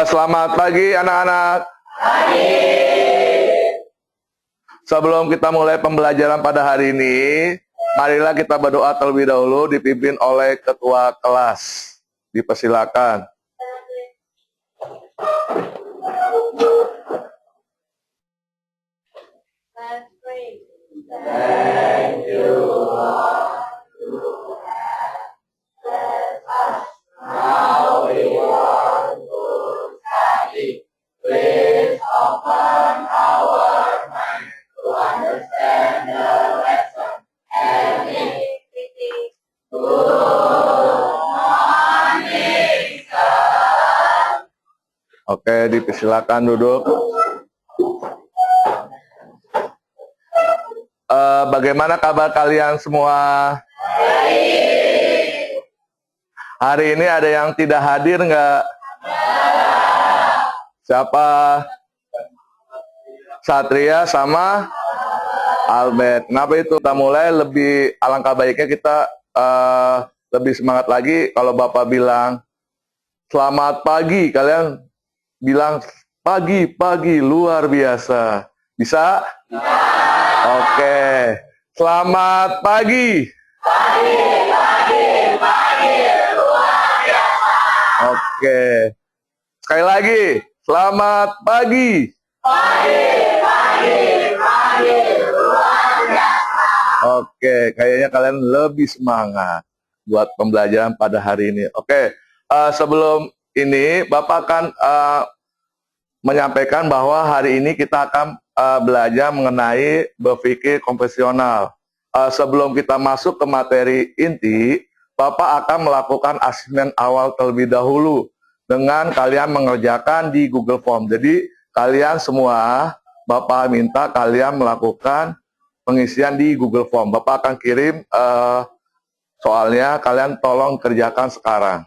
Selamat pagi anak-anak. Sebelum kita mulai pembelajaran pada hari ini, marilah kita berdoa terlebih dahulu dipimpin oleh ketua kelas. Dipersilakan. Thank you, Lord. Now we want to study. Please open our mind to understand the lesson. And good morning, sir. Oke, dipersilakan duduk. Bagaimana kabar kalian semua? Hari ini ada yang tidak hadir nggak? Siapa? Satria sama Albert. Kenapa itu? Kita mulai lebih, alangkah baiknya kita lebih semangat lagi. Kalau Bapak bilang selamat pagi, kalian bilang pagi luar biasa. Bisa? Oke. Selamat pagi. Pagi luar biasa. Oke. Sekali lagi, selamat pagi. Pagi luar biasa. Oke, kayaknya kalian lebih semangat buat pembelajaran pada hari ini. Oke, sebelum ini Bapak akan menyampaikan bahwa hari ini kita akan belajar mengenai berpikir konvensional. Sebelum kita masuk ke materi inti, Bapak akan melakukan asesmen awal terlebih dahulu dengan kalian mengerjakan di Google Form. Jadi kalian semua, Bapak minta kalian melakukan pengisian di Google Form. Bapak akan kirim soalnya, kalian tolong kerjakan sekarang.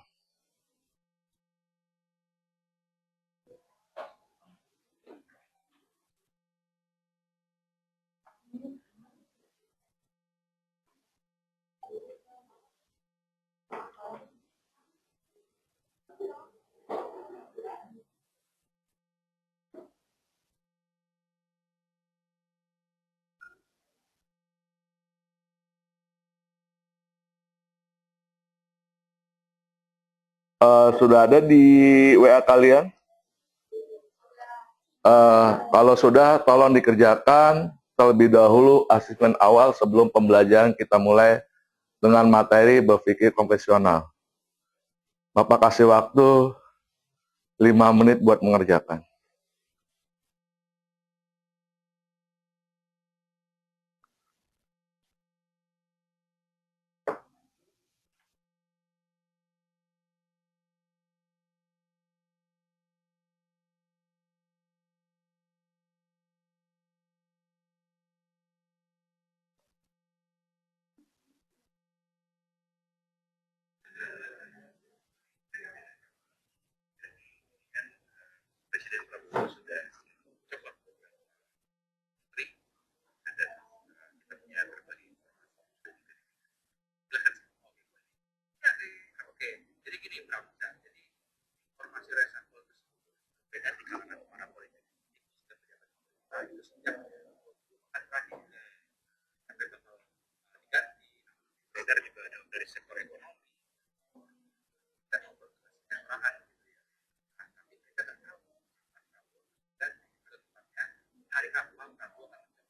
Sudah ada di WA kalian? Kalau sudah, tolong dikerjakan terlebih dahulu asesmen awal sebelum pembelajaran kita mulai dengan materi berpikir konvensional. Bapak kasih waktu 5 menit buat mengerjakan. Presiden Prabowo sudah coba klik dan kita punya berbagi oke, jadi gini Prabowo, jadi informasi reshuffle tersebut beda di kalangan para politik dan pejabat pemerintah itu sejak kan terakhir sampai betul diganti beredar juga ada dari sektor ekonomi dan maupun kesejahteraan gitu ya. Nah, tapi kita tidak tahu dan tepatnya hari apa Prabowo akan menjawab.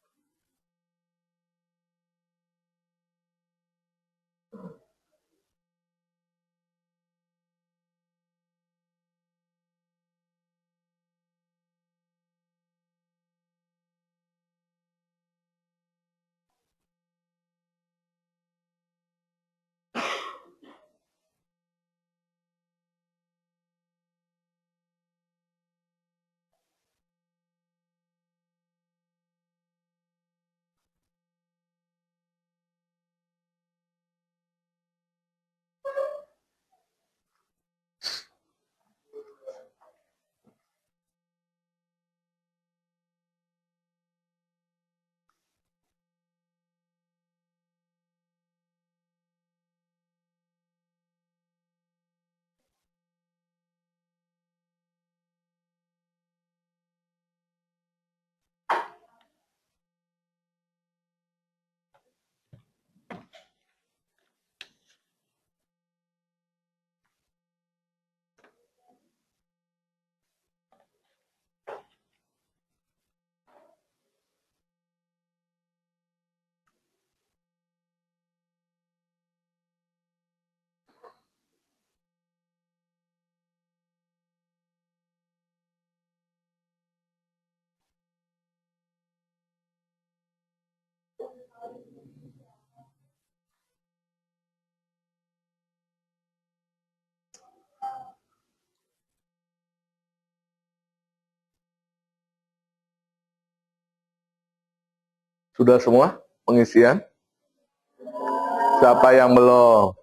Sudah semua pengisian? Siapa yang belum?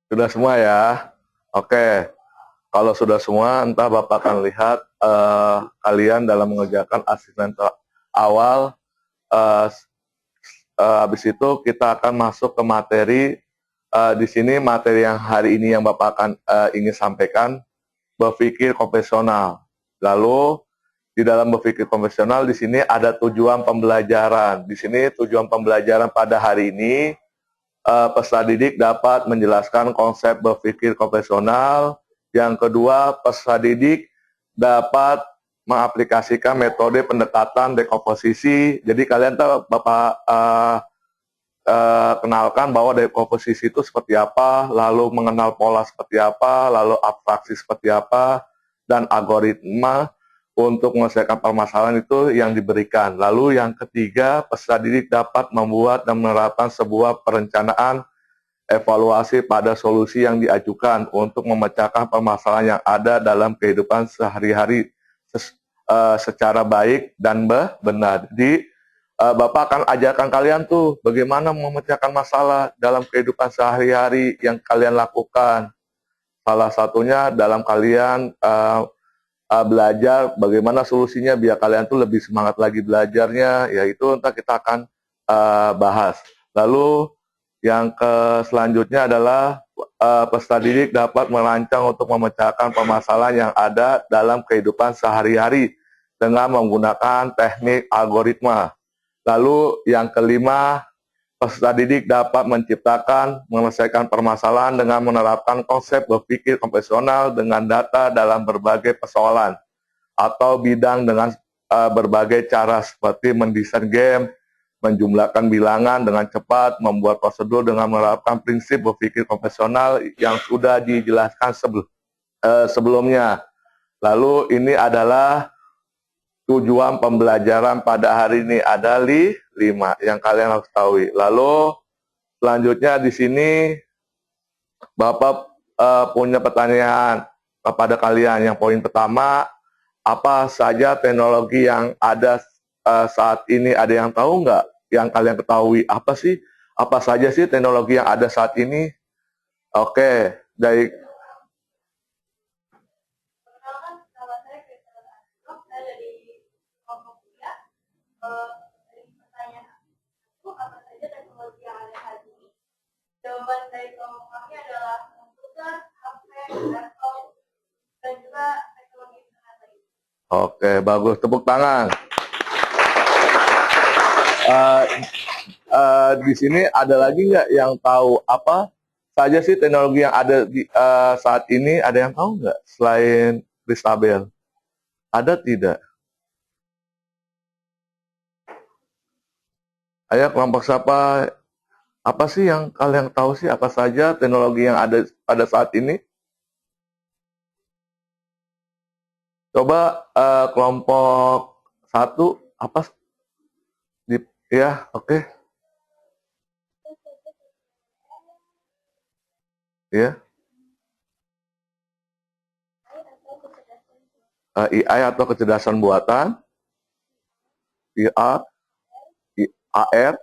Sudah semua ya? Oke. Kalau sudah semua, entah Bapak akan lihat kalian dalam mengerjakan asesmen awal. Habis itu kita akan masuk ke materi. Di sini materi yang hari ini yang Bapak akan ingin sampaikan, berpikir konvensional. Lalu di dalam berpikir konvensional di sini ada tujuan pembelajaran. Di sini tujuan pembelajaran pada hari ini, peserta didik dapat menjelaskan konsep berpikir konvensional. Yang kedua, peserta didik dapat mengaplikasikan metode pendekatan dekomposisi. Jadi kalian tahu Bapak kenalkan bahwa dekomposisi itu seperti apa, lalu mengenal pola seperti apa, lalu abstraksi seperti apa, dan algoritma untuk menyelesaikan permasalahan itu yang diberikan. Lalu yang ketiga, peserta didik dapat membuat dan menerapkan sebuah perencanaan evaluasi pada solusi yang diajukan untuk memecahkan permasalahan yang ada dalam kehidupan sehari-hari secara baik dan benar. Jadi Bapak akan ajarkan kalian tuh bagaimana memecahkan masalah dalam kehidupan sehari-hari yang kalian lakukan. Salah satunya dalam kalian belajar bagaimana solusinya biar kalian tuh lebih semangat lagi belajarnya, yaitu entah kita akan bahas. Lalu yang selanjutnya adalah peserta didik dapat merancang untuk memecahkan permasalahan yang ada dalam kehidupan sehari-hari dengan menggunakan teknik algoritma. Lalu yang kelima, peserta didik dapat menciptakan, menyelesaikan permasalahan dengan menerapkan konsep berpikir konvensional dengan data dalam berbagai persoalan atau bidang dengan berbagai cara seperti mendesain game, menjumlahkan bilangan dengan cepat, membuat prosedur dengan menerapkan prinsip berpikir konvensional yang sudah dijelaskan sebelumnya. Lalu ini adalah tujuan pembelajaran pada hari ini, ada 5 yang kalian harus tahu. Lalu selanjutnya di sini Bapak punya pertanyaan kepada kalian. Yang poin pertama, apa saja teknologi yang ada saat ini? Ada yang tahu nggak? Yang kalian ketahui apa sih? Apa saja sih teknologi yang ada saat ini? Oke, dari jawaban dari kelompok kami adalah komputer, HP, laptop, dan juga teknologi internet lain. Oke, bagus. Tepuk tangan. Di sini ada lagi nggak yang tahu apa saja sih teknologi yang ada di saat ini? Ada yang tahu nggak selain Kristabel? Ada tidak? Ayo kelompok siapa? Apa sih yang kalian tahu sih? Apa saja teknologi yang ada pada saat ini? Coba kelompok 1 apa? Ya, oke. Ya. AI atau kecerdasan buatan, VR, AR.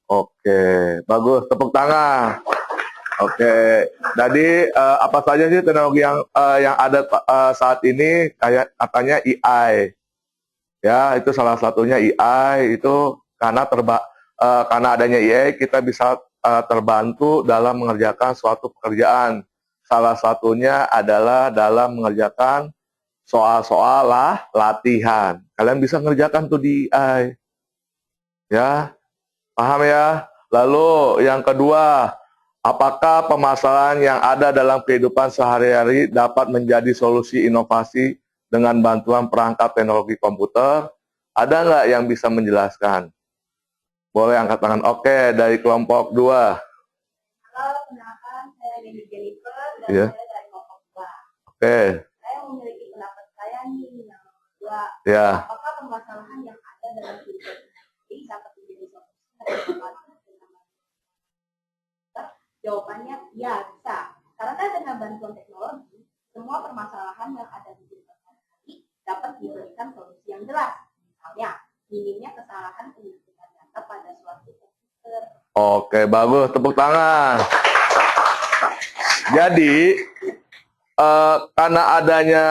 Oke, bagus. Tepuk tangan. Oke, jadi apa saja sih teknologi yang ada saat ini? Kayak katanya AI, ya itu salah satunya AI itu karena adanya AI kita bisa terbantu dalam mengerjakan suatu pekerjaan. Salah satunya adalah dalam mengerjakan soal-soal latihan. Kalian bisa mengerjakan tuh di AI, ya paham ya? Lalu yang kedua, apakah permasalahan yang ada dalam kehidupan sehari-hari dapat menjadi solusi inovasi dengan bantuan perangkat teknologi komputer? Ada nggak yang bisa menjelaskan? Boleh angkat tangan. Oke, dari kelompok 2. Halo, kenalkan saya Debbie Jennifer dan Yeah. saya dari kelompok 2. Oke. Saya memiliki pendapat saya nih yang kedua. Ya. Apakah permasalahan yang ada dalam kehidupan ini dapat menjadi solusi dengan jawabannya ya bisa. Karena dengan bantuan teknologi, semua permasalahan yang ada di kehidupan sehari dapat diberikan solusi yang jelas. Misalnya, minimnya kesalahan penyuntikan data pada suatu komputer. Oke, bagus. Tepuk tangan. Jadi, karena adanya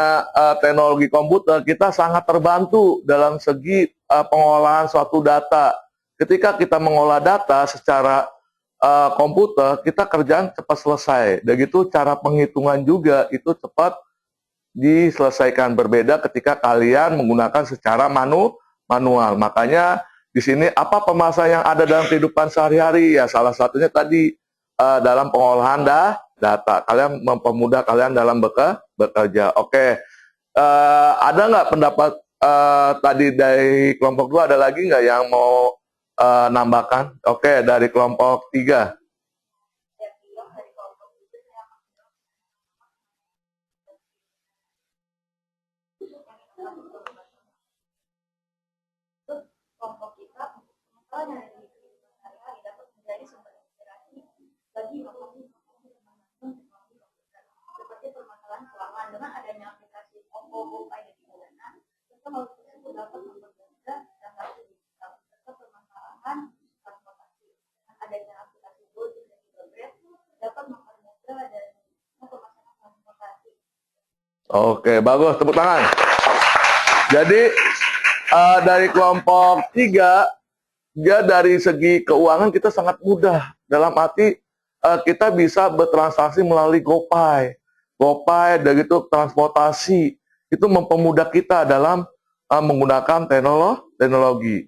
teknologi komputer, kita sangat terbantu dalam segi pengolahan suatu data. Ketika kita mengolah data secara komputer, kita kerjaan cepat selesai. Dan gitu cara penghitungan juga itu cepat diselesaikan. Berbeda ketika kalian menggunakan secara manual. Makanya di sini apa permasalahan yang ada dalam kehidupan sehari-hari? Ya salah satunya tadi dalam pengolahan data. Kalian mempermudah kalian dalam bekerja. Oke. Ada nggak pendapat tadi dari kelompok 2? Ada lagi nggak yang mau nambahkan? Oke, dari kelompok 3. Kelompok kita untuk masalah yang ada di kehidupan sehari-hari dapat menjadi sumber inspirasi bagi inovasi teknologi komputer seperti permasalahan keuangan. Dengan adanya aplikasi OVO, GoPay, dan Dana, teknologi tersebut dapat mempermudah transaksi digital serta permasalahan transportasi. Dengan adanya aplikasi Gojek dan juga Grab dapat mempermudah dan permasalahan transportasi. Oke, bagus. Tepuk tangan. Jadi dari kelompok 3, dia dari segi keuangan kita sangat mudah. Dalam arti kita bisa bertransaksi melalui GoPay, dan gitu transportasi. Itu mempermudah kita dalam menggunakan teknologi.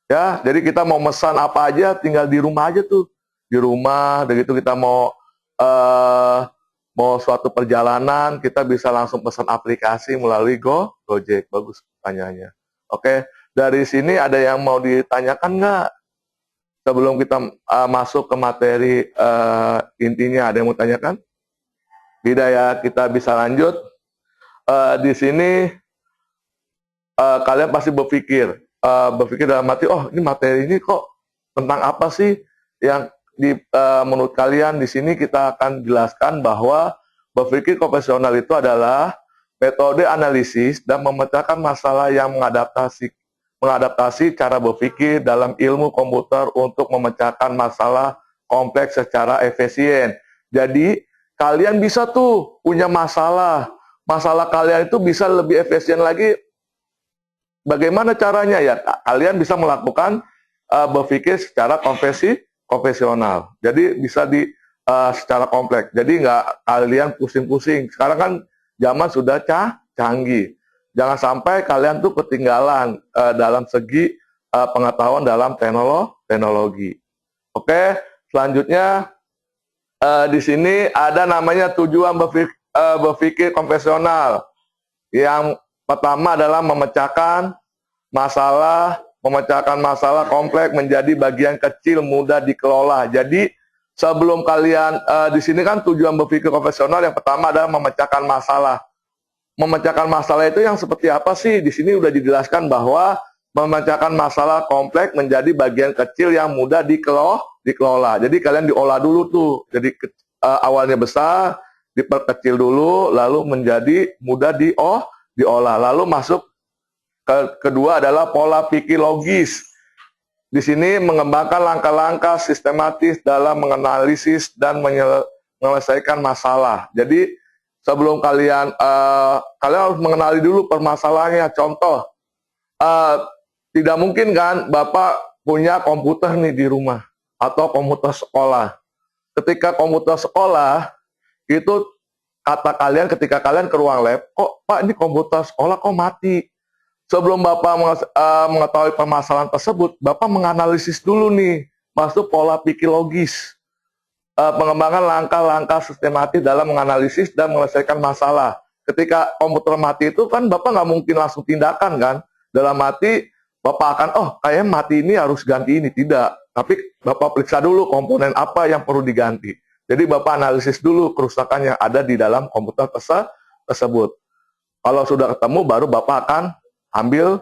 Ya, jadi kita mau mesan apa aja, tinggal di rumah aja tuh. Di rumah, dan gitu kita mau suatu perjalanan, kita bisa langsung pesan aplikasi melalui Gojek. Bagus pertanyaannya. Oke, dari sini ada yang mau ditanyakan nggak? Sebelum kita masuk ke materi intinya, ada yang mau tanyakan? Tidak ya, kita bisa lanjut. Di sini kalian pasti berpikir dalam arti, oh ini materi ini kok tentang apa sih? Yang menurut kalian di sini kita akan jelaskan bahwa berpikir konvensional itu adalah metode analisis dan memecahkan masalah yang mengadaptasi cara berpikir dalam ilmu komputer untuk memecahkan masalah kompleks secara efisien. Jadi, kalian bisa tuh punya masalah. Masalah kalian itu bisa lebih efisien lagi. Bagaimana caranya? Ya, kalian bisa melakukan berpikir secara konvensional. Jadi, bisa secara kompleks. Jadi, nggak kalian pusing-pusing. Sekarang kan zaman sudah canggih. Jangan sampai kalian tuh ketinggalan dalam segi pengetahuan dalam teknologi. Oke, selanjutnya di sini ada namanya tujuan berpikir konvensional. Yang pertama adalah memecahkan masalah kompleks menjadi bagian kecil mudah dikelola. Jadi sebelum kalian di sini kan tujuan berpikir konvensional yang pertama adalah memecahkan masalah. Memecahkan masalah itu yang seperti apa sih? Di sini udah dijelaskan bahwa memecahkan masalah kompleks menjadi bagian kecil yang mudah dikelola. Jadi kalian diolah dulu tuh. Jadi awalnya besar, diperkecil dulu, lalu menjadi mudah diolah. Lalu masuk kedua adalah pola pikir logis. Di sini mengembangkan langkah-langkah sistematis dalam menganalisis dan menyelesaikan masalah. Jadi sebelum kalian harus mengenali dulu permasalahannya. Contoh, tidak mungkin kan Bapak punya komputer nih di rumah atau komputer sekolah. Ketika komputer sekolah itu kata kalian ketika kalian ke ruang lab, kok Pak ini komputer sekolah kok mati? Sebelum Bapak mengetahui permasalahan tersebut, Bapak menganalisis dulu nih, masuk pola pikir logis. Pengembangan langkah-langkah sistematis dalam menganalisis dan menyelesaikan masalah. Ketika komputer mati itu kan Bapak nggak mungkin langsung tindakan kan. Dalam arti Bapak akan, oh kayaknya mati ini harus ganti ini. Tidak. Tapi Bapak periksa dulu komponen apa yang perlu diganti. Jadi Bapak analisis dulu kerusakan yang ada di dalam komputer tersebut. Kalau sudah ketemu baru Bapak akan ambil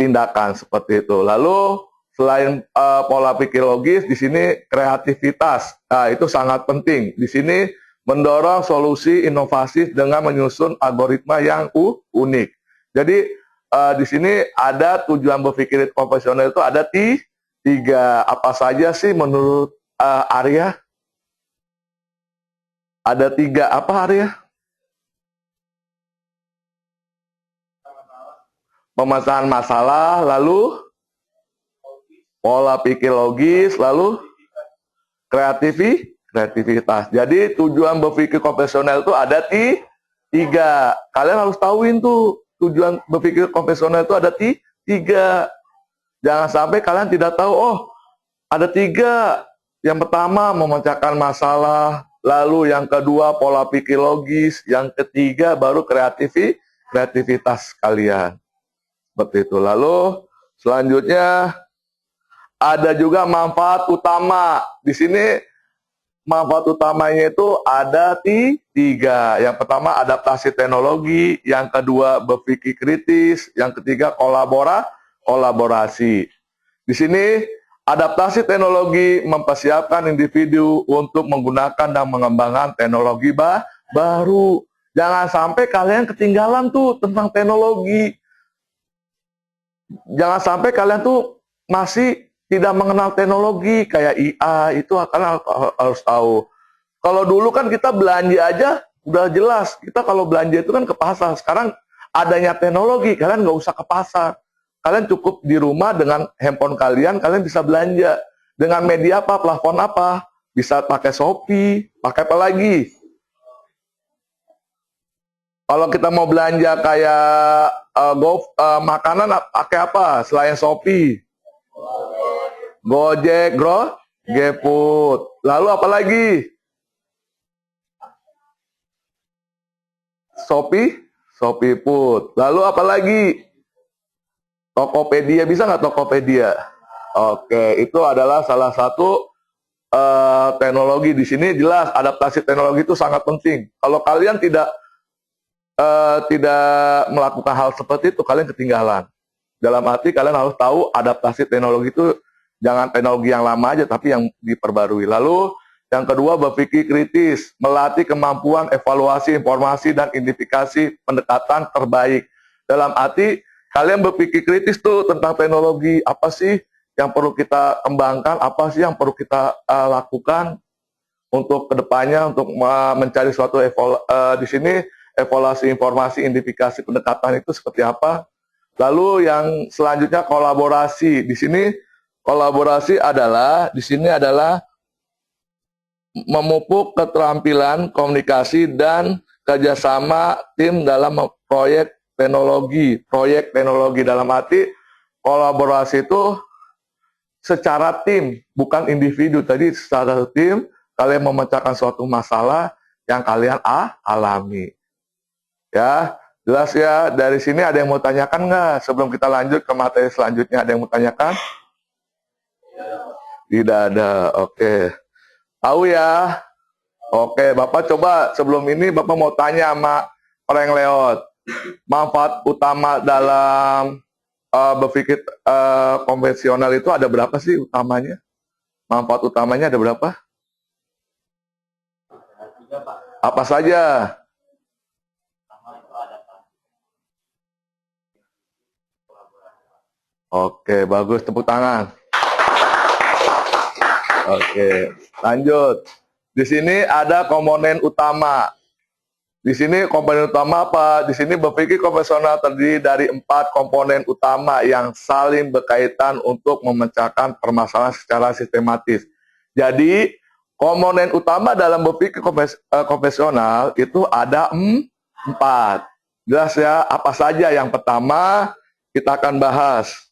tindakan seperti itu. Lalu selain pola pikir logis, di sini kreativitas. Nah, itu sangat penting. Di sini mendorong solusi inovasi dengan menyusun algoritma yang unik. Jadi di sini ada tujuan berpikir konvensional itu ada tiga. Apa saja sih menurut Arya? Ada tiga apa Arya? Pemecahan masalah, lalu pola pikir logis, lalu kreativitas. Jadi tujuan berpikir konvensional itu ada tiga. Kalian harus tahuin tuh tujuan berpikir konvensional itu ada tiga. Jangan sampai kalian tidak tahu, oh ada tiga. Yang pertama memecahkan masalah, lalu yang kedua pola pikir logis, yang ketiga baru kreativitas kalian. Seperti itu. Lalu selanjutnya ada juga manfaat utama. Di sini manfaat utamanya itu ada tiga. Yang pertama adaptasi teknologi, yang kedua berpikir kritis, yang ketiga kolaborasi. Di sini adaptasi teknologi mempersiapkan individu untuk menggunakan dan mengembangkan teknologi baru. Jangan sampai kalian ketinggalan tuh tentang teknologi. Jangan sampai kalian tuh masih tidak mengenal teknologi kayak IA, itu kalian harus tahu. Kalau dulu kan kita belanja aja udah jelas. Kita kalau belanja itu kan ke pasar. Sekarang adanya teknologi, kalian nggak usah ke pasar. Kalian cukup di rumah dengan handphone kalian bisa belanja. Dengan media apa, platform apa. Bisa pakai Shopee, pakai apa lagi? Kalau kita mau belanja kayak makanan pakai apa selain Shopee? Gojek, GoFood. Lalu apa lagi? Shopee Food. Lalu apa lagi? Tokopedia, bisa nggak Tokopedia? Oke, itu adalah salah satu teknologi. Di sini jelas adaptasi teknologi itu sangat penting. Kalau kalian tidak melakukan hal seperti itu, kalian ketinggalan. Dalam arti kalian harus tahu adaptasi teknologi itu jangan teknologi yang lama aja, tapi yang diperbarui. Lalu yang kedua berpikir kritis, melatih kemampuan evaluasi informasi dan identifikasi pendekatan terbaik. Dalam arti kalian berpikir kritis tuh tentang teknologi, apa sih yang perlu kita kembangkan, apa sih yang perlu kita lakukan untuk kedepannya untuk mencari suatu di sini evaluasi informasi, identifikasi pendekatan itu seperti apa. Lalu yang selanjutnya kolaborasi. Di sini kolaborasi adalah memupuk keterampilan komunikasi dan kerjasama tim dalam proyek teknologi. Proyek teknologi dalam arti kolaborasi itu secara tim, bukan individu. Tadi secara tim kalian memecahkan suatu masalah yang kalian alami. Ya, jelas ya. Dari sini ada yang mau tanyakan nggak? Sebelum kita lanjut ke materi selanjutnya, ada yang mau tanyakan? Tidak ada. Oke. Tahu ya? Oke, Bapak coba sebelum ini Bapak mau tanya sama orang yang lewat. Manfaat utama dalam berpikir konvensional itu ada berapa sih utamanya? Manfaat utamanya ada berapa? Apa saja? Oke, bagus, tepuk tangan. Oke, lanjut. Di sini ada komponen utama. Di sini komponen utama apa? Di sini berpikir konvensional terdiri dari 4 komponen utama yang saling berkaitan untuk memecahkan permasalahan secara sistematis. Jadi, komponen utama dalam berpikir konvensional itu ada 4. Jelas ya, apa saja? Yang pertama, kita akan bahas.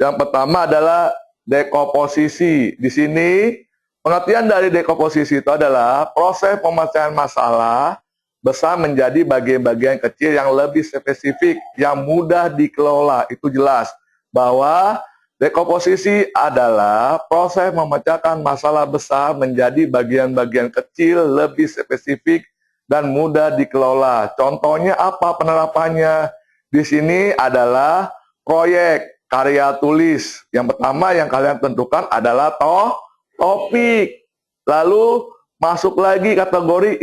Yang pertama adalah dekomposisi. Di sini pengertian dari dekomposisi itu adalah proses pemecahan masalah besar menjadi bagian-bagian kecil yang lebih spesifik, yang mudah dikelola. Itu jelas bahwa dekomposisi adalah proses memecahkan masalah besar menjadi bagian-bagian kecil, lebih spesifik dan mudah dikelola. Contohnya apa penerapannya? Di sini adalah proyek karya tulis. Yang pertama yang kalian tentukan adalah topik. Lalu masuk lagi kategori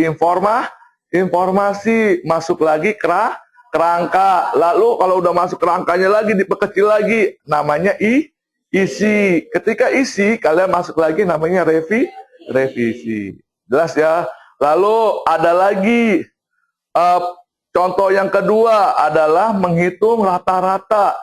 informasi, masuk lagi kerangka. Lalu kalau udah masuk kerangkanya lagi diperkecil lagi, namanya isi. Ketika isi, kalian masuk lagi namanya revisi. Jelas ya? Lalu ada lagi eh, contoh yang kedua adalah menghitung rata-rata.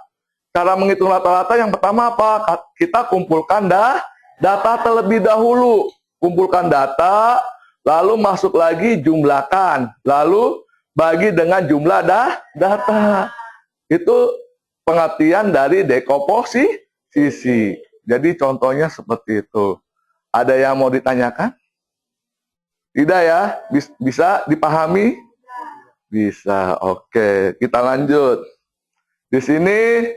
Cara menghitung rata-rata yang pertama apa? Kita kumpulkan data terlebih dahulu. Kumpulkan data, lalu masuk lagi jumlahkan, lalu bagi dengan jumlah data. Itu pengertian dari dekomposisi. Jadi contohnya seperti itu. Ada yang mau ditanyakan? Tidak ya? Bisa dipahami? Bisa. Oke, kita lanjut. Di sini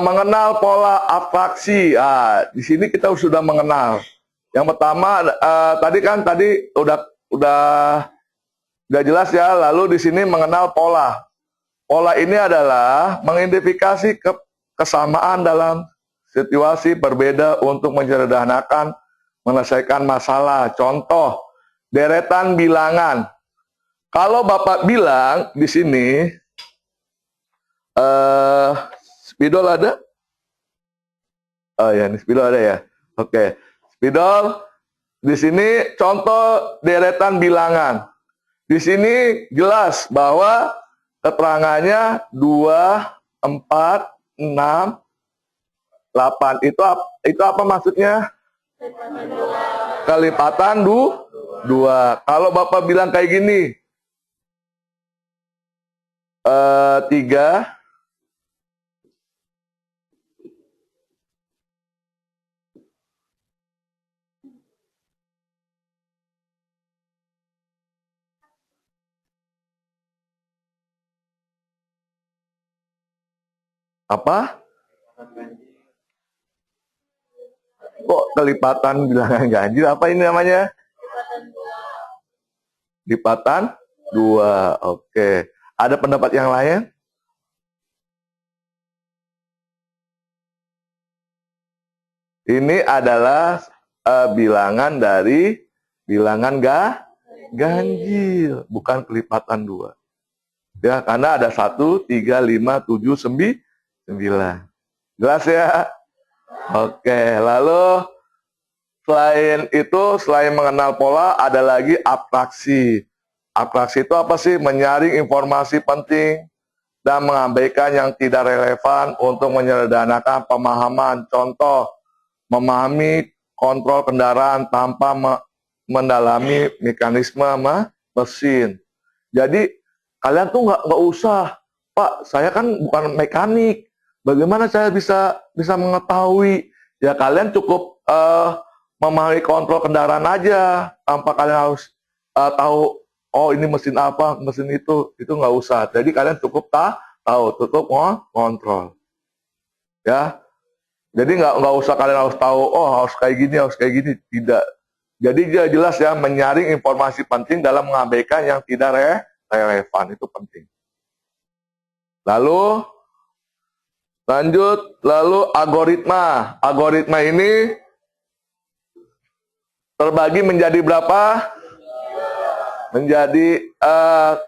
mengenal pola abstraksi. Di sini kita sudah mengenal. Yang pertama tadi udah jelas ya. Lalu di sini mengenal pola. Pola ini adalah mengidentifikasi kesamaan dalam situasi berbeda untuk menyederhanakan menyelesaikan masalah. Contoh, deretan bilangan. Kalau Bapak bilang di sini spidol ada? Oh ya, ini spidol ada ya. Oke. Spidol di sini contoh deretan bilangan. Di sini jelas bahwa keterangannya 2, 4, 6, 8. Itu apa maksudnya? Kelipatan 2. Kalau Bapak bilang kayak gini, 3, apa? Kok kelipatan bilangan ganjil? Apa ini namanya? Lipatan 2. Oke. Ada pendapat yang lain? Ini adalah bilangan dari bilangan ganjil, bukan kelipatan 2. Ya, karena ada 1, 3, 5, 7, 9. Jelas ya? Oke, lalu selain mengenal pola, ada lagi abstraksi. Abstraksi itu apa sih? Menyaring informasi penting dan mengabaikan yang tidak relevan untuk menyederhanakan pemahaman. Contoh, memahami kontrol kendaraan tanpa mendalami mekanisme mesin. Jadi kalian tuh nggak usah, Pak, saya kan bukan mekanik. Bagaimana saya bisa mengetahui? Ya kalian cukup memahami kontrol kendaraan aja, tanpa kalian harus tahu, oh ini mesin apa, mesin itu nggak usah. Jadi kalian cukup tahu, cukup kontrol. Ya, jadi nggak usah kalian harus tahu, oh harus kayak gini, tidak. Jadi dia jelas ya, menyaring informasi penting dalam mengabaikan yang tidak relevan, itu penting. Lalu algoritma. Algoritma ini terbagi menjadi berapa?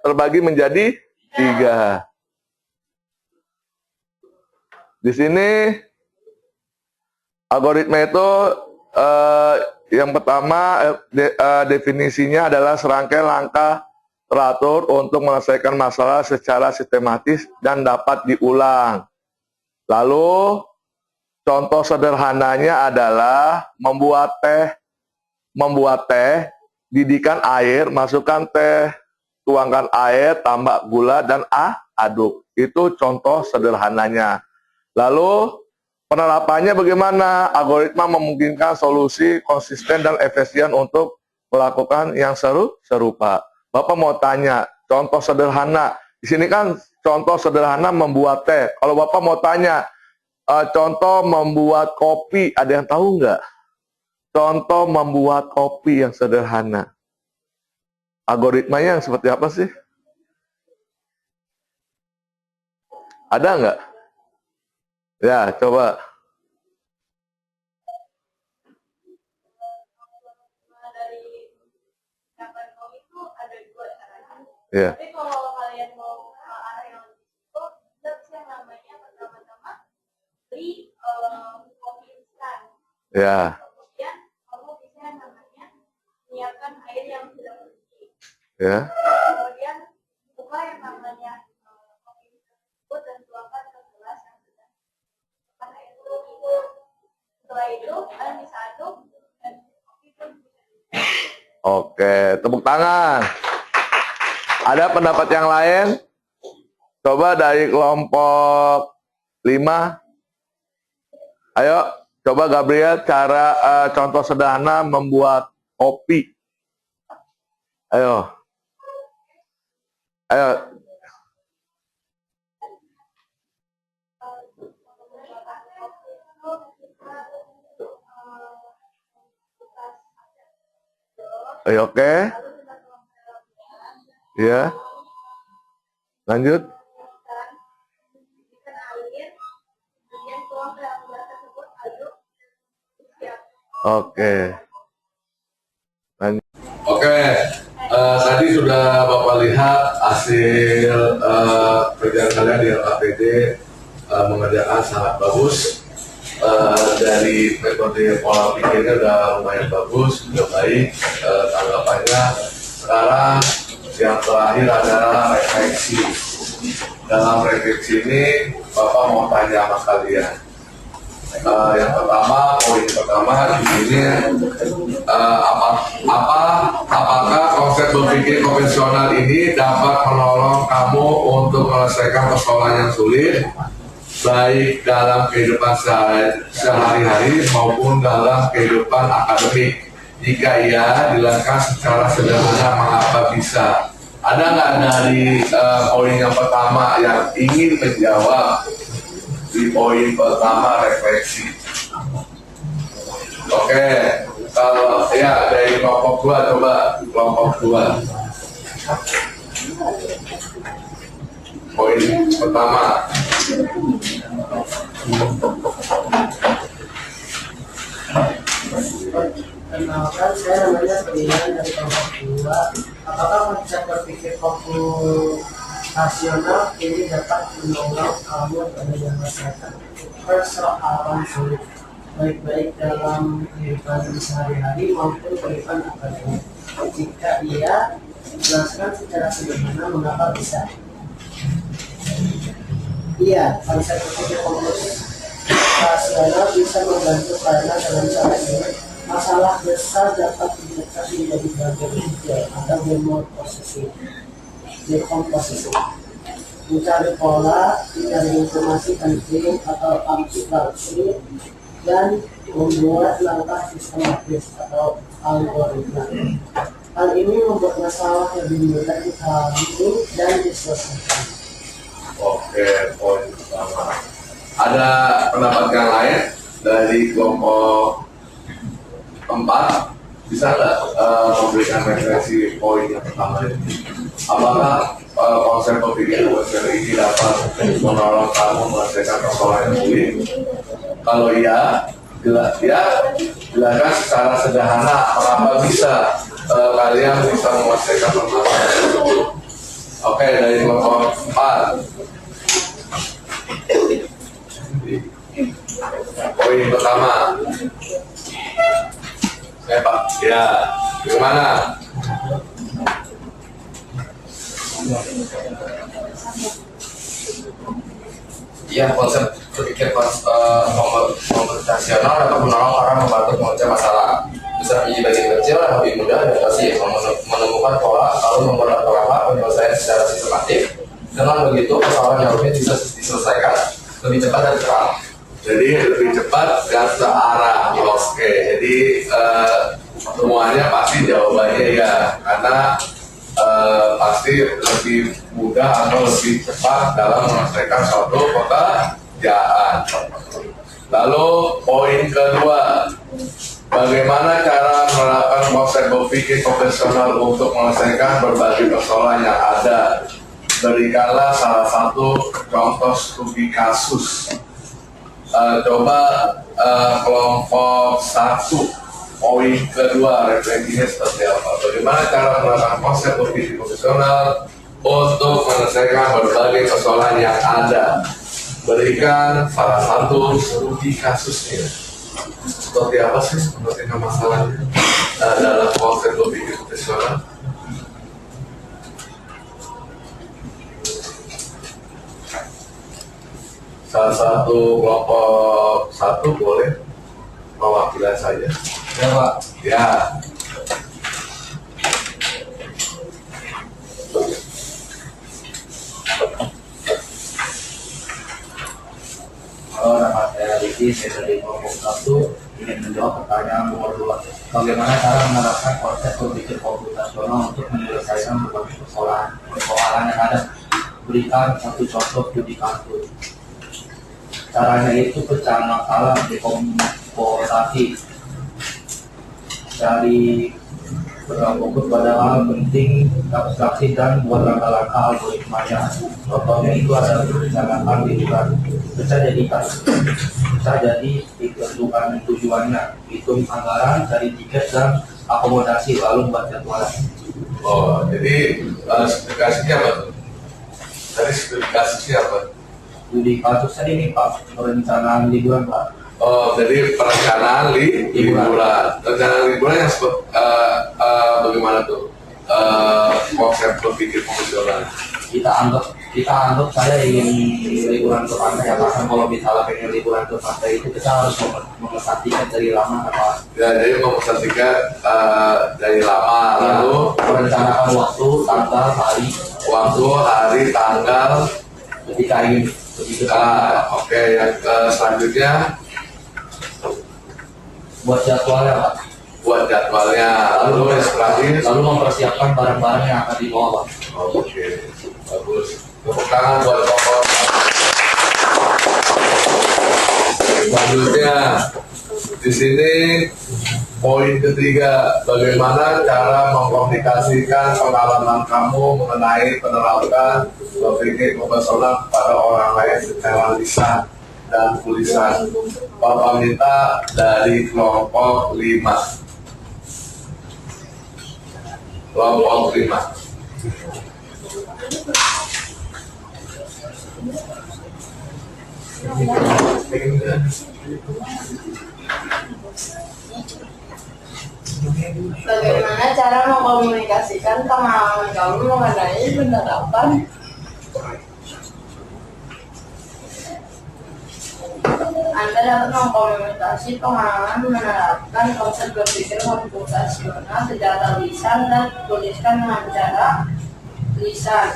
Terbagi menjadi 3. Di sini algoritma itu yang pertama definisinya adalah serangkaian langkah teratur untuk menyelesaikan masalah secara sistematis dan dapat diulang. Lalu contoh sederhananya adalah membuat teh, didihkan air, masukkan teh, tuangkan air, tambah gula dan aduk. Itu contoh sederhananya. Lalu penerapannya bagaimana? Algoritma memungkinkan solusi konsisten dan efisien untuk melakukan yang serupa. Bapak mau tanya, contoh sederhana. Di sini kan contoh sederhana membuat teh. Kalau Bapak mau tanya, contoh membuat kopi, ada yang tahu nggak? Contoh membuat kopi yang sederhana. Algoritmanya yang seperti apa sih? Ada nggak? Ya, coba. Dari itu ada 2 caranya. Ya. Tapi kalau kalian mau Ya, Kemudian kamu bisa namanya menyiapkan air yang sudah mendidih. ya. Kemudian buka yang namanya kopi tersebut dan tuangkan ke gelas yang sudah dengan air mendidih. Setelah itu kalian bisa aduk dan kopi pun bisa diminum. Oke, tepuk tangan. Ada pendapat yang lain? Coba dari kelompok 5. Ayo, coba Gabriel cara contoh sederhana membuat kopi. Ayo. Ayo. Ayo, oke. Ya. Lanjut. Oke. Lanjut. Oke. Tadi sudah Bapak lihat hasil kerjaan kalian di LKPD mengerjakan sangat bagus. Dari metode pola pikirnya udah lumayan bagus, udah baik tanggapannya. Sekarang yang terakhir adalah refleksi. Dalam refleksi ini Bapak mau tanya sama kalian. Yang pertama, poin pertama di sini apakah konsep berpikir konvensional ini dapat menolong kamu untuk menyelesaikan persoalan yang sulit baik dalam kehidupan sehari-hari maupun dalam kehidupan akademik? Jika iya, dilakukan secara sederhana mengapa bisa? Ada nggak dari poin yang pertama yang ingin menjawab di poin pertama refleksi? Oke, kalau ya dari kelompok 2, coba kelompok 2. Poin pertama. Kenalkan, saya namanya Ferdinand dari kelompok 2. Apakah konsep berpikir komputasional ini dapat menolong kamu dalam menyelesaikan persoalan sulit baik-baik dalam kehidupan sehari-hari maupun kehidupan akademik? Jika iya, jelaskan secara sederhana mengapa bisa. Iya, konsep berpikir komputasional bisa membantu karena dengan cara ini masalah besar dapat dipecah menjadi bagian kecil atau dekomposisi. Mencari pola, mencari informasi penting atau abstraksi, dan membuat langkah sistematis atau algoritma. Hal ini membuat masalah lebih mudah dipahami dan diselesaikan. Oke, poin pertama. Ada pendapat yang lain dari kelompok 4? Bisa nggak memberikan referensi poin yang pertama ini? Apakah konsep berpikir konvensional ini dapat menolong kamu menyelesaikan persoalan yang sulit? Kalau iya, jelaskan secara sederhana mengapa bisa kalian bisa menyelesaikan permasalahan tersebut. Oke, dari kelompok 4. Poin pertama. Pak, ya, gimana? Iya, konsep berpikir komputasional dapat menolong orang membantu mengerjakan masalah. Bisa menjadi bagian kecil yang lebih mudah dan pasti menemukan pola lalu membuat pola penyelesaian secara sistematik. Dengan begitu, persoalan yang rumit bisa diselesaikan lebih cepat dan terang. Jadi lebih cepat dan searah. Oke, jadi semuanya pasti jawabannya ya, karena pasti lebih mudah atau lebih cepat dalam menyelesaikan suatu pekerjaan. Lalu poin kedua, bagaimana cara menerapkan konsep berpikir konvensional untuk menyelesaikan berbagai persoalan yang ada? Berikanlah salah satu contoh studi kasus. Coba kelompok 1, poin kedua, refleksinya seperti apa? Bagaimana cara menerapkan konsep berpikir konvensional untuk menyelesaikan berbagai persoalan yang ada? Berikan salah satu studi kasusnya. Seperti apa sih sebenarnya masalahnya dalam konsep berpikir profesional? Salah satu kelompok satu boleh perwakilan saja. Ya Pak. Ya. Halo, nama saya Riki, saya dari kelompok 1 ingin menjawab pertanyaan nomor 2. Bagaimana cara menerapkan konsep berpikir komputasional untuk menyelesaikan berbagai persoalan yang ada? Berikan satu contoh studi kasus. Caranya itu pecahan masalah dekomposasi dari berfokus pada hal penting, abstraksi dan buat langkah-langkah algoritmanya. Contohnya itu ada merencanakan liburan, bisa jadi ditentukan tujuannya, hitung anggaran, cari tiket dan akomodasi, lalu buat jadwal. Oh, jadi spesifikasinya apa tuh? Tadi spesifikasinya apa? Studi kasusnya ini Pak, perencanaan liburan Pak. Oh, jadi perencanaan liburan. Perencanaan liburan yang bagaimana tuh? Konsep berpikir profesional. Kita anggap saya ingin liburan ke pantai, ya Pak. Kalau misalnya pengen liburan ke pantai itu kita harus memesan tiket dari lama apa? Ya, jadi memesan tiket dari lama, lalu merencanakan waktu, tanggal, hari, tanggal, ketika ingin begitu. Oke, yang selanjutnya Buat jadwalnya Pak. buat jadwalnya, lalu yang terakhir, Lalu mempersiapkan barang-barang yang akan dibawa Pak. oke, bagus. Tepuk tangan buat tokoh. Selanjutnya di sini poin ketiga, bagaimana cara mengkomunikasikan pengalaman kamu mengenai penerapan berpikir profesional kepada orang lain secara lisan dan tulisan. Bapak minta dari kelompok 5. Kelompok 5. Bagaimana cara mengkomunikasikan pengalaman kamu mengenai penerapan Anda dapat mengkomunikasi pengalaman menerapkan konsep berpikir komputasional secara lisan dan tuliskan dengan cara lisan.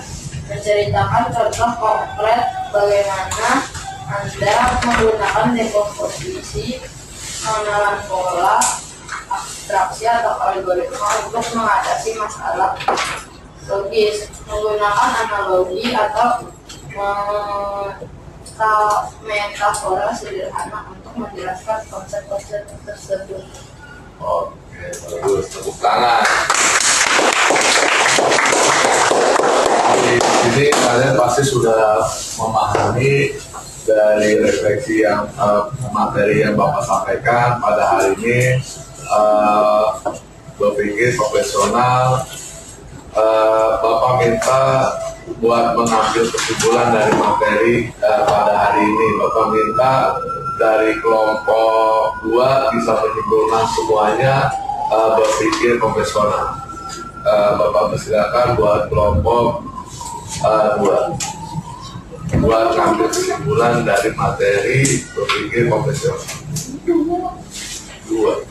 Menceritakan contoh konkret bagaimana Anda menggunakan dekomposisi, mengenal pola, abstraksi atau algoritma untuk mengatasi masalah logis, menggunakan analogi atau metafora sederhana untuk menjelaskan konsep-konsep tersebut. Oke, bagus. Tepuk tangan. Di sini kalian pasti sudah memahami dari refleksi yang materi yang Bapak sampaikan pada hari ini. Berpikir profesional, Bapak minta buat mengambil kesimpulan dari materi pada hari ini. Bapak minta dari kelompok 2 bisa menyimpulkan semuanya berpikir profesional. Bapak persilakan buat kelompok 2 buat mengambil kesimpulan dari materi berpikir profesional. 2.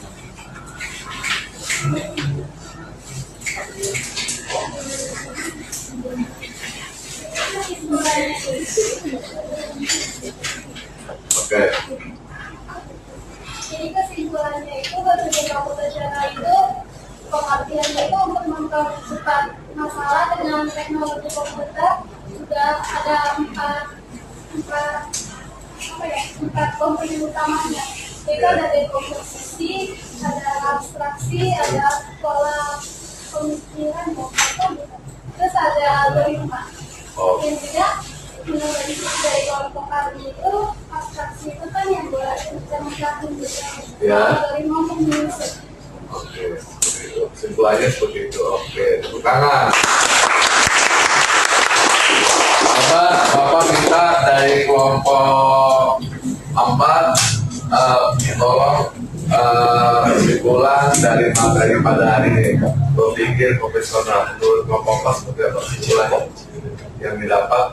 Oke. Jadi kesimpulannya itu berpikir komputasional itu pengertiannya itu untuk mempercepat masalah dengan teknologi komputer sudah ada empat komponen utamanya. Yaitu ada dekomposisi, ada abstraksi, ada pola pemikiran, terus ada algoritma. Dan juga menurut dari kelompok kami itu abstraksi itu kan yang buat mencapai algoritma untuk menyusun. Oke, kesimpulannya seperti itu. Oke, tepuk tangan. Bapak minta dari kelompok 4 tolong kesimpulan dari materi pada hari ini, berpikir profesional menurut kelompok kelas seperti apa kesimpulan yang didapat.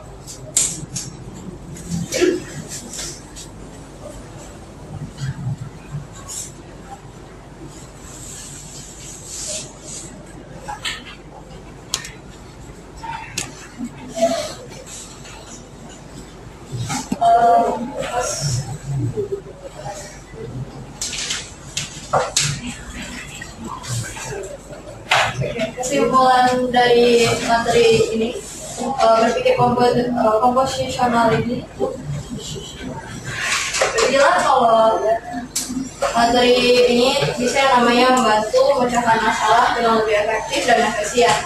Kesimpulan dari materi ini, berpikir komposisional ini berjelas kalau materi ini bisa namanya membantu memecahkan masalah dengan lebih efektif dan efisien.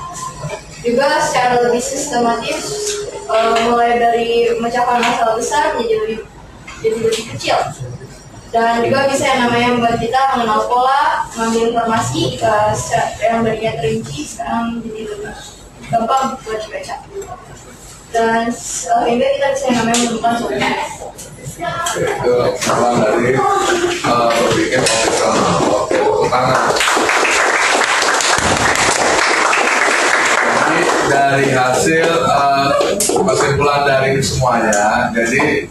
Juga secara lebih sistematis, mulai dari memecahkan masalah besar jadi lebih kecil. Dan juga bisa yang namanya membuat kita mengenal pola, mengambil informasi yang tadinya terinci sekarang jadi lebih gampang buat dibaca. Dan sehingga kita bisa yang namanya menemukan solusi. Itu salah dari berpikir profesional. Oke, tepuk tangan. Jadi dari hasil kesimpulan dari semuanya, jadi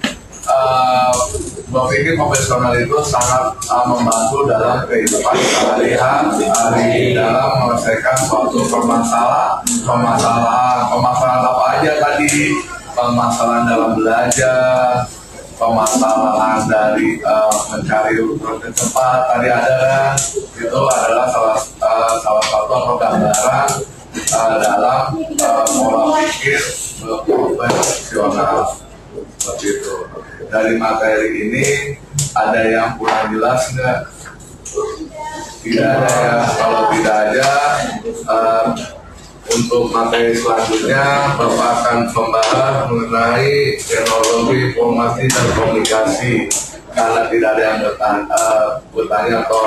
berpikir profesional itu sangat membantu dalam kehidupan sehari-hari dalam menyelesaikan suatu permasalahan apa aja tadi, permasalahan dalam belajar, permasalahan dari mencari rute cepat tadi ada kan, itu adalah salah satu atau gambaran dalam pola pikir profesional. Seperti itu. Dari materi ini ada yang kurang jelas nggak? Tidak ada ya. Kalau tidak ada, untuk materi selanjutnya Bapak akan membahas mengenai teknologi informasi dan komunikasi. Karena tidak ada yang bertanya atau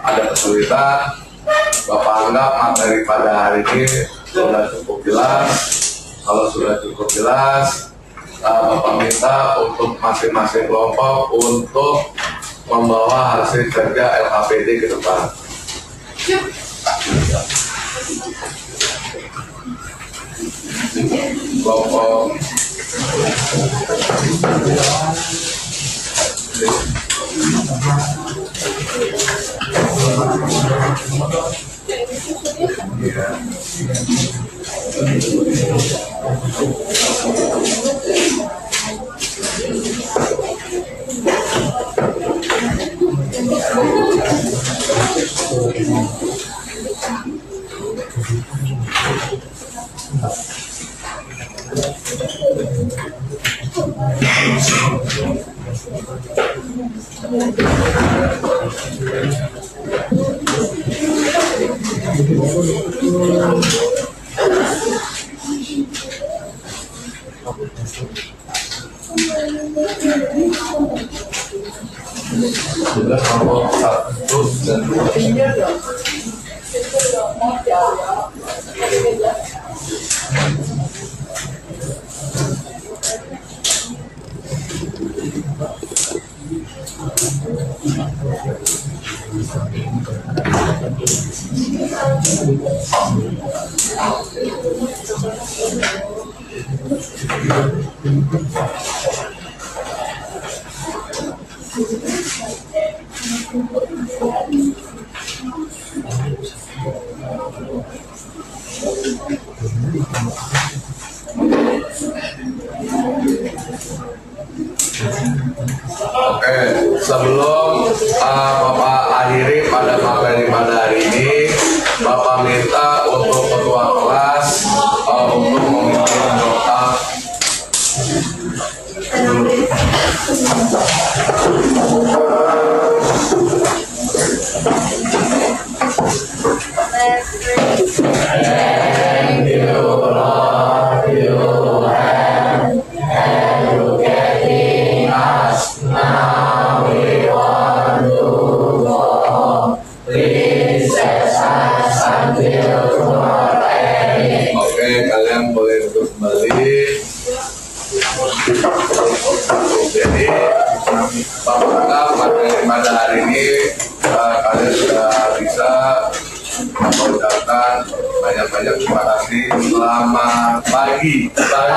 ada kesulitan, Bapak anggap materi pada hari ini sudah cukup jelas. Kalau sudah cukup jelas, Bapak minta untuk masing-masing kelompok untuk membawa hasil kerja LKPD ke depan. Kelompok sudah kelompok 1 dan 2. Oke, sebelum Bapak akhiri pada materi pada hari ini, Bapak minta untuk ketua kelas untuk memimpin doa. Thank you, Lord, you have educating us. Now we want to go. Please set us until Banyak-banyak terima kasih. Selamat pagi. Bye.